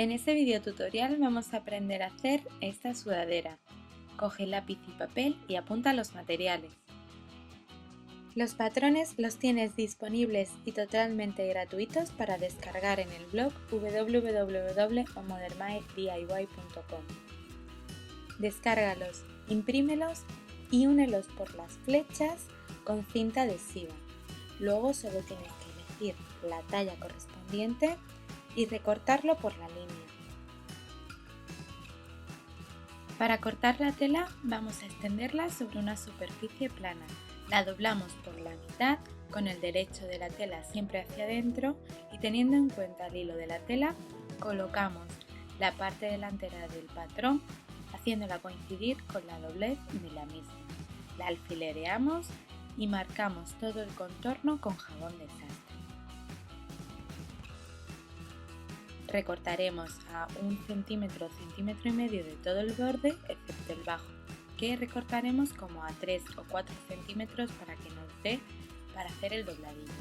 En este video tutorial vamos a aprender a hacer esta sudadera. Coge lápiz y papel y apunta los materiales. Los patrones los tienes disponibles y totalmente gratuitos para descargar en el blog www.omodernmydiy.com. Descárgalos, imprímelos y únelos por las flechas con cinta adhesiva. Luego solo tienes que elegir la talla correspondiente y recortarlo por la línea. Para cortar la tela vamos a extenderla sobre una superficie plana. La doblamos por la mitad con el derecho de la tela siempre hacia adentro y teniendo en cuenta el hilo de la tela colocamos la parte delantera del patrón haciéndola coincidir con la doblez de la misma. La alfilereamos y marcamos todo el contorno con jabón de sastre. Recortaremos a 1 centímetro, centímetro y medio de todo el borde, excepto el bajo, que recortaremos como a 3 o 4 centímetros para que nos dé para hacer el dobladillo.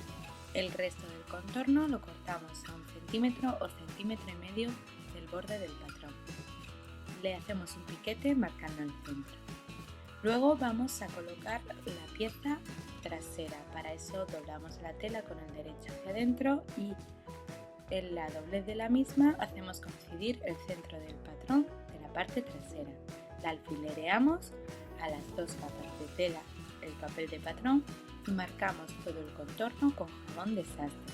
El resto del contorno lo cortamos a 1 centímetro o centímetro y medio del borde del patrón. Le hacemos un piquete marcando el centro. Luego vamos a colocar la pieza trasera. Para eso doblamos la tela con el derecho hacia adentro y en la doblez de la misma hacemos coincidir el centro del patrón de la parte trasera. La alfilereamos a las dos capas de tela, el papel de patrón y marcamos todo el contorno con jabón de sastre.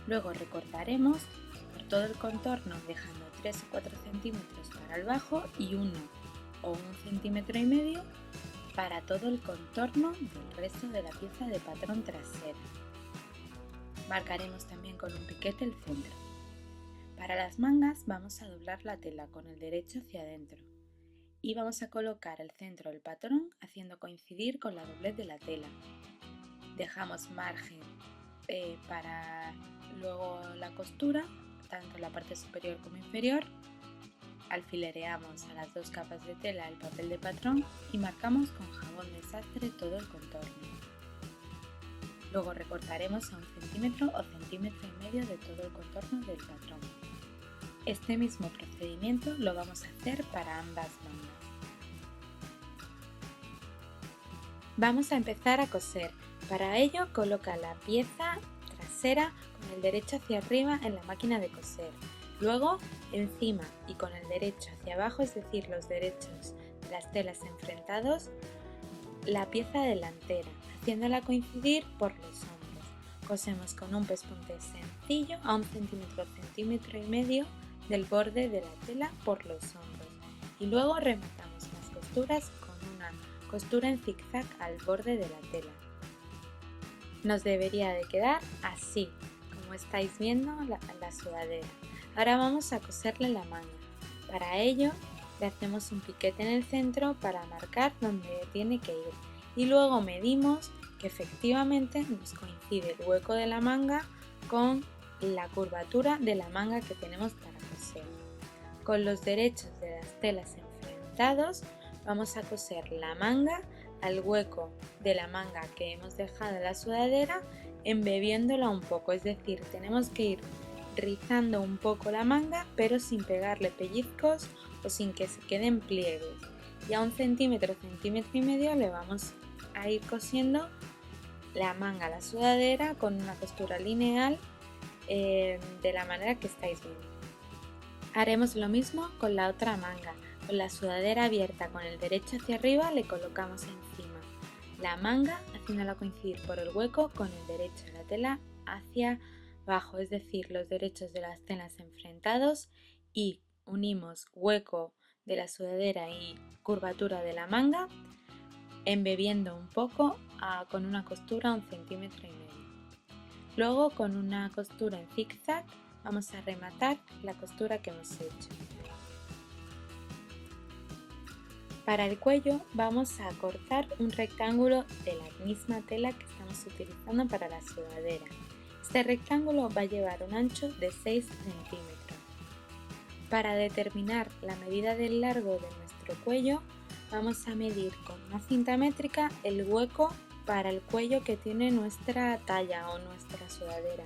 Luego recortaremos por todo el contorno dejando 3 o 4 centímetros para el bajo y 1 o 1 centímetro y medio para todo el contorno del resto de la pieza de patrón trasera. Marcaremos también con un piquete el centro. Para las mangas vamos a doblar la tela con el derecho hacia adentro y vamos a colocar el centro del patrón haciendo coincidir con la doblez de la tela. Dejamos margen para luego la costura, tanto en la parte superior como inferior. Alfilereamos a las dos capas de tela el papel de patrón y marcamos con jabón de sastre todo el contorno. Luego recortaremos a 1 centímetro o centímetro y medio de todo el contorno del patrón. Este mismo procedimiento lo vamos a hacer para ambas mangas. Vamos a empezar a coser. Para ello coloca la pieza trasera con el derecho hacia arriba en la máquina de coser. Luego encima y con el derecho hacia abajo, es decir, los derechos de las telas enfrentados, la pieza delantera, haciéndola coincidir por los hombros. Cosemos con un pespunte sencillo a 1 centímetro, centímetro y medio del borde de la tela por los hombros. Y luego rematamos las costuras con una costura en zigzag al borde de la tela. Nos debería de quedar así, como estáis viendo la sudadera. Ahora vamos a coserle la manga. Para ello le hacemos un piquete en el centro para marcar dónde tiene que ir y luego medimos que efectivamente nos coincide el hueco de la manga con la curvatura de la manga que tenemos para coser. Con los derechos de las telas enfrentados vamos a coser la manga al hueco de la manga que hemos dejado en la sudadera embebiéndola un poco, es decir, tenemos que ir rizando un poco la manga pero sin pegarle pellizcos o sin que se queden pliegues, y a 1 centímetro, centímetro y medio le vamos a ir cosiendo la manga a la sudadera con una costura lineal de la manera que estáis viendo. Haremos lo mismo con la otra manga. Con la sudadera abierta con el derecho hacia arriba le colocamos encima la manga haciéndola coincidir por el hueco con el derecho de la tela hacia abajo, es decir, los derechos de las telas enfrentados, y unimos hueco de la sudadera y curvatura de la manga embebiendo un poco con una costura a 1 centímetro y medio. Luego con una costura en zigzag vamos a rematar la costura que hemos hecho. Para el cuello vamos a cortar un rectángulo de la misma tela que estamos utilizando para la sudadera. Este rectángulo va a llevar un ancho de 6 centímetros. Para determinar la medida del largo de nuestro cuello vamos a medir con una cinta métrica el hueco para el cuello que tiene nuestra talla o nuestra sudadera.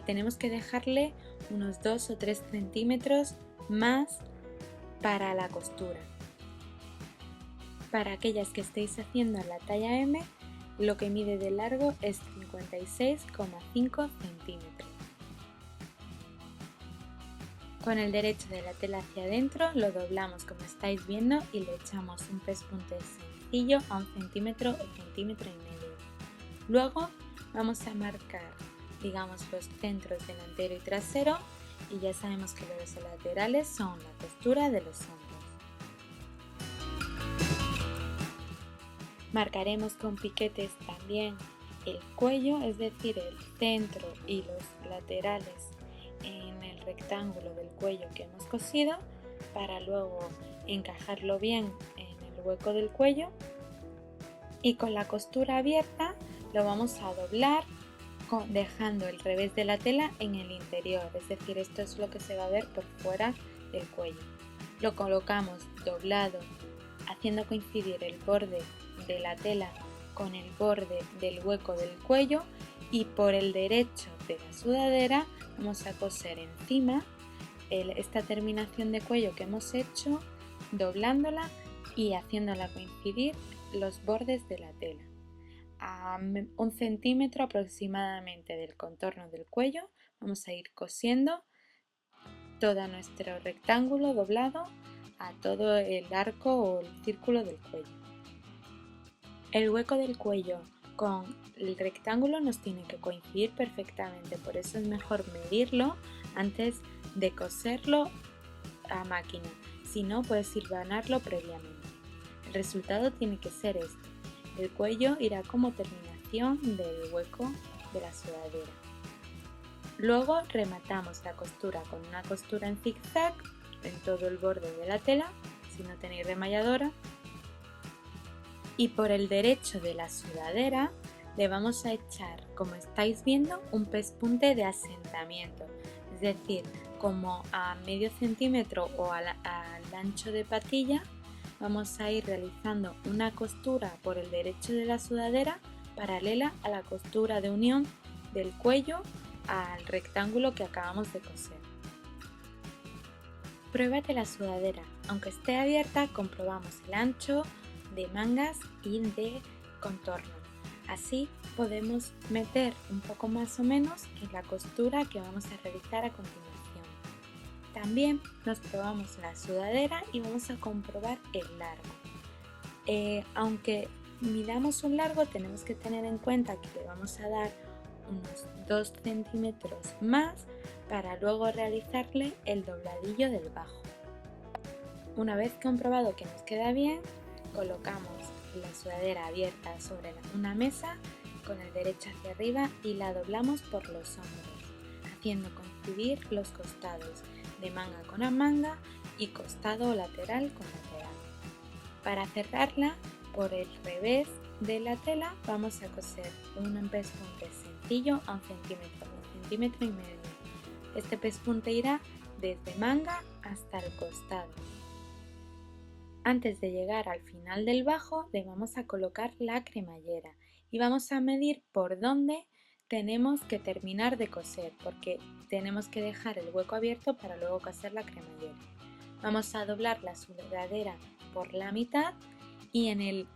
Tenemos que dejarle unos 2 o 3 centímetros más para la costura. Para aquellas que estéis haciendo la talla M, lo que mide de largo es 56,5 centímetros. Con el derecho de la tela hacia adentro lo doblamos como estáis viendo y le echamos un pespunte sencillo a 1 centímetro o centímetro y medio. Luego vamos a marcar, digamos, los centros delantero y trasero y ya sabemos que los laterales son la costura de los hombros. Marcaremos con piquetes también el cuello, es decir, el centro y los laterales en el rectángulo del cuello que hemos cosido para luego encajarlo bien en el hueco del cuello, y con la costura abierta lo vamos a doblar dejando el revés de la tela en el interior, es decir, esto es lo que se va a ver por fuera del cuello. Lo colocamos doblado haciendo coincidir el borde de la tela con el borde del hueco del cuello, y por el derecho de la sudadera vamos a coser encima esta terminación de cuello que hemos hecho, doblándola y haciéndola coincidir los bordes de la tela. A 1 centímetro aproximadamente del contorno del cuello vamos a ir cosiendo todo nuestro rectángulo doblado a todo el arco o el círculo del cuello. El hueco del cuello con el rectángulo nos tiene que coincidir perfectamente, por eso es mejor medirlo antes de coserlo a máquina, si no puedes hilvanarlo previamente. El resultado tiene que ser este. El cuello irá como terminación del hueco de la sudadera. Luego rematamos la costura con una costura en zigzag en todo el borde de la tela, si no tenéis remalladora, y por el derecho de la sudadera le vamos a echar, como estáis viendo, un pespunte de asentamiento, es decir, como a medio centímetro o al ancho de patilla vamos a ir realizando una costura por el derecho de la sudadera paralela a la costura de unión del cuello al rectángulo que acabamos de coser. Pruébate la sudadera, aunque esté abierta comprobamos el ancho de mangas y de contorno. Así podemos meter un poco más o menos en la costura que vamos a realizar a continuación. También nos probamos la sudadera y vamos a comprobar el largo. Aunque midamos un largo, tenemos que tener en cuenta que le vamos a dar unos 2 centímetros más para luego realizarle el dobladillo del bajo. Una vez comprobado que nos queda bien, colocamos la sudadera abierta sobre una mesa con el derecho hacia arriba y la doblamos por los hombros, haciendo coincidir los costados de manga con manga y costado lateral con lateral. Para cerrarla, por el revés de la tela vamos a coser un pespunte sencillo a 1 centímetro, 1 centímetro y medio. Este pespunte irá desde manga hasta el costado. Antes de llegar al final del bajo le vamos a colocar la cremallera y vamos a medir por dónde tenemos que terminar de coser, porque tenemos que dejar el hueco abierto para luego coser la cremallera. Vamos a doblar la sudadera por la mitad y en el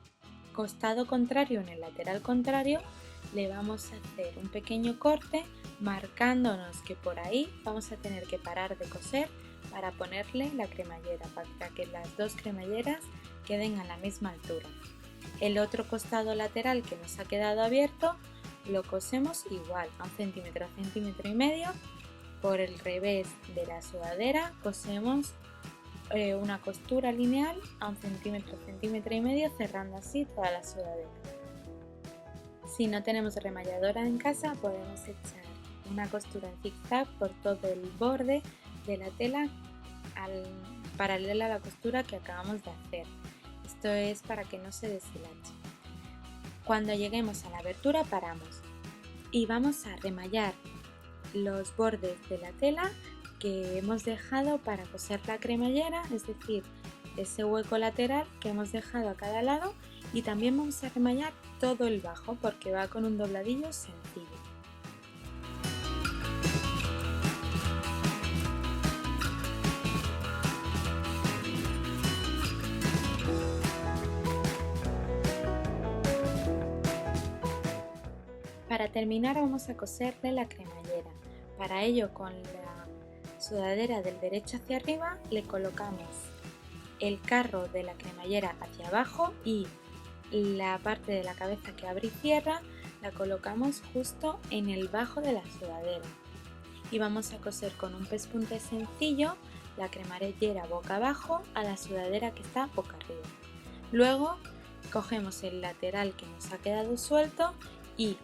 costado contrario, en el lateral contrario, le vamos a hacer un pequeño corte marcándonos que por ahí vamos a tener que parar de coser para ponerle la cremallera, para que las dos cremalleras queden a la misma altura. El otro costado lateral que nos ha quedado abierto lo cosemos igual a 1 centímetro, centímetro y medio. Por el revés de la sudadera cosemos una costura lineal a 1 centímetro, centímetro y medio, cerrando así toda la sudadera. Si no tenemos remalladora en casa, podemos echar una costura en zigzag por todo el borde de la tela paralela a la costura que acabamos de hacer. Esto es para que no se deshilache. Cuando lleguemos a la abertura paramos y vamos a remallar los bordes de la tela que hemos dejado para coser la cremallera, es decir, ese hueco lateral que hemos dejado a cada lado, y también vamos a remallar todo el bajo porque va con un dobladillo sencillo. Para terminar vamos a coserle la cremallera. Para ello, con la sudadera del derecho hacia arriba le colocamos el carro de la cremallera hacia abajo y la parte de la cabeza que abre y cierra la colocamos justo en el bajo de la sudadera. Y vamos a coser con un pespunte sencillo la cremallera boca abajo a la sudadera que está boca arriba. Luego cogemos el lateral que nos ha quedado suelto y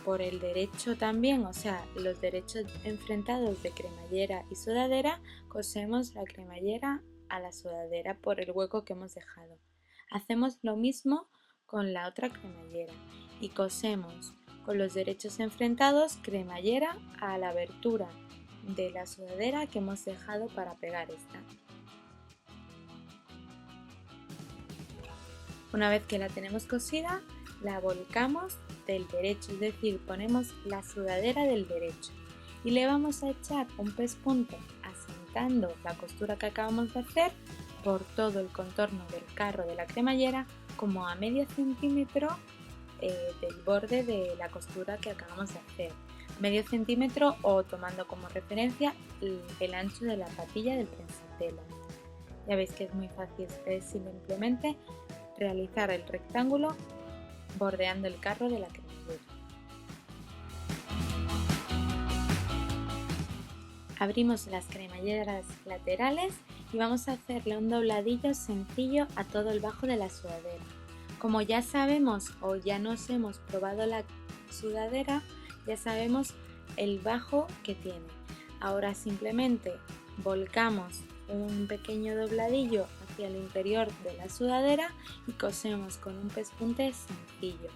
por el derecho también, o sea, los derechos enfrentados de cremallera y sudadera, cosemos la cremallera a la sudadera por el hueco que hemos dejado. Hacemos lo mismo con la otra cremallera y cosemos con los derechos enfrentados cremallera a la abertura de la sudadera que hemos dejado para pegar esta. Una vez que la tenemos cosida, la volcamos del derecho, es decir, ponemos la sudadera del derecho y le vamos a echar un pespunte asentando la costura que acabamos de hacer por todo el contorno del carro de la cremallera como a medio centímetro del borde de la costura que acabamos de hacer. Medio centímetro o tomando como referencia el ancho de la patilla del prensatela. Ya veis que es muy fácil, es simplemente realizar el rectángulo bordeando el carro de la cremallera. Abrimos las cremalleras laterales y vamos a hacerle un dobladillo sencillo a todo el bajo de la sudadera. Como ya sabemos o ya nos hemos probado la sudadera, ya sabemos el bajo que tiene. Ahora simplemente volcamos un pequeño dobladillo hacia el interior de la sudadera y cosemos con un pespunte sencillo.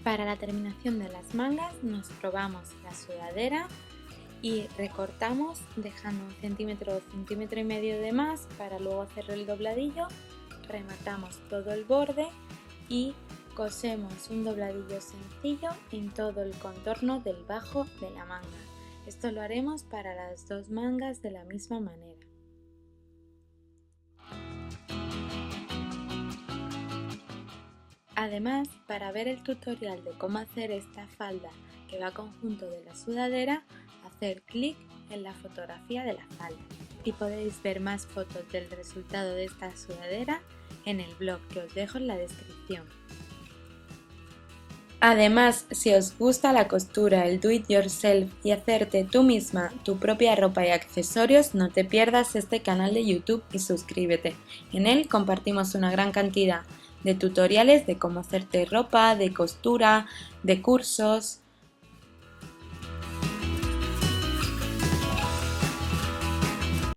Para la terminación de las mangas nos probamos la sudadera y recortamos dejando 1 centímetro o centímetro y medio de más para luego hacer el dobladillo, rematamos todo el borde y cosemos un dobladillo sencillo en todo el contorno del bajo de la manga. Esto lo haremos para las dos mangas de la misma manera. Además, para ver el tutorial de cómo hacer esta falda que va conjunto de la sudadera, hacer clic en la fotografía de la falda y podéis ver más fotos del resultado de esta sudadera en el blog que os dejo en la descripción. Además, si os gusta la costura, el do it yourself y hacerte tú misma tu propia ropa y accesorios, no te pierdas este canal de YouTube y suscríbete. En él compartimos una gran cantidad de tutoriales de cómo hacerte ropa, de costura, de cursos